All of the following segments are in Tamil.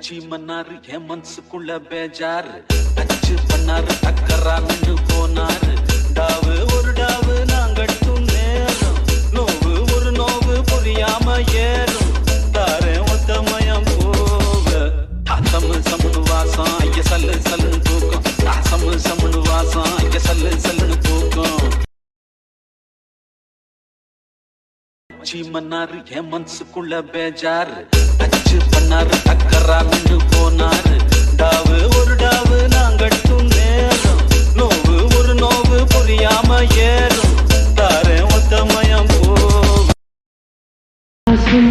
மச்சி மன்னாரு என் மனசுக்குள்ள பேஜாரு அச்சு பண்ணாரு அக்கறா நின்று போனாரு டாவு ஒரு டாவு நாங்கட்டும் நேரம் நோவு ஒரு நோவு புரியாம ஏறும் தாரே ஒத்தமயம் போக தாசமு சமுனு வாசம் ஐய சல்லு சல்லுன்னு தூக்கம் தாசமு சமுனு வாசம் ஐய சல்லு சல்லுன்னு தூக்கம் மச்சி மன்னாரு என் மனசுக்குள்ள பேஜாரு அச்சு பண்ணாரு அக்கறா நின்று போனாரு டாவு ஒரு டாவு நாங்கட்டும் நேரம் நோவு ஒரு நோவு புரியாம ஏறும் தாரே ஒத்தமயம்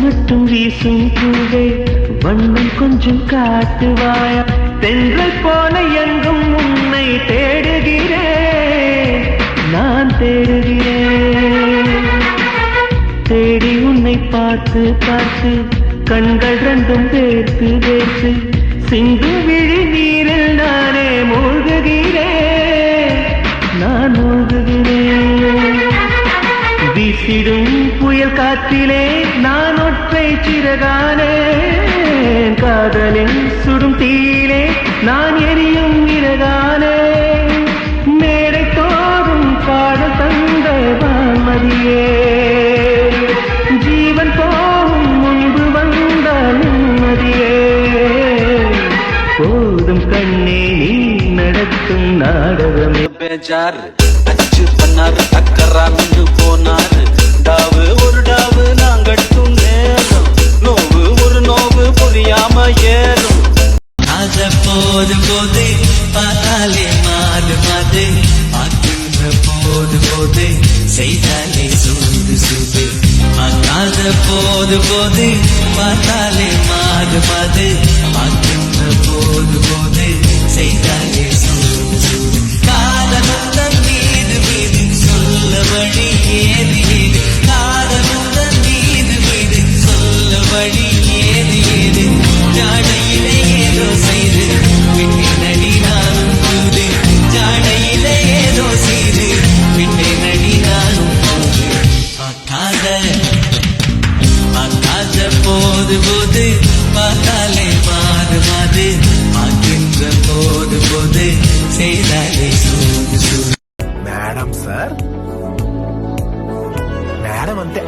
மட்டும் வீசும் பூவே வண்ணம் கொஞ்சம் காட்டுவாயா தென்றல் போல எங்கும் உன்னை தேடுகிறேன் நான் தேடுகிறேன் தேடி உன்னை பார்த்து பார்த்து கண்கள் ரெண்டும் வேர்த்து வேர்த்து சிந்து விழி நீரில் நானே மூழ்குகிறேன் நான் மூழ்குகிறேன் வீசிடும் புயல் காற்றிலே நான் ஒற்றை சிறகானே காதலின் சுடும் தீயிலே நான் எரியும் இறகானே மேடை தோறும் பாடல் தந்த வான்மதியே ஜீவன் போகும் முன்பு வந்த நிம்மதியே போதும் கண்ணே நீ நடத்தும் நாடகமே பேஜாரு அச்சு பண்ணாரு அக்கறா நின்று போனாரு டாவு ஒரு டாவு நாங்கட்டும் நேரம் நோவு ஒரு நோவு புரியாம ஏறும் அத போது போது பார்த்தாலே மாது மாது பார்க்கின்ற போது போது செய்தாலே சூது சூது பார்க்காத போது போது பார்த்தாலே மாது மாது பார்க்கின்ற போது போது செய்தாலே சூது சூது காதல் மீது மீது சொல்ல வழி ஏது ஏது காதல் மீது மீது சொல்ல வழி ஏது ஏது ஜாடையிலே ஏதோ செய்து விட்டேனடி நானும் போது ஜாடையிலே ஏதோ செய்து விட்டேனடி நானும் போது பார்க்காத போது போது பார்த்தாலே மாறு மாது பார்க்கின்ற போது போது செய்தாலே சூது சூது மேடம் சார் மேடம் అంతే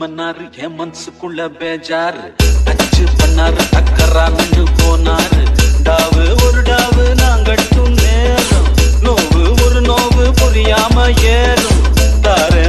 மன்னாரு என் மனசுக்குள்ள பேஜாரு அச்சு பண்ணாரு அக்கறா நின்று போனாரு டாவு ஒரு டாவு நாங்கட்டும் நேரம் நோவு ஒரு நோவு புரியாம ஏறும் தாரே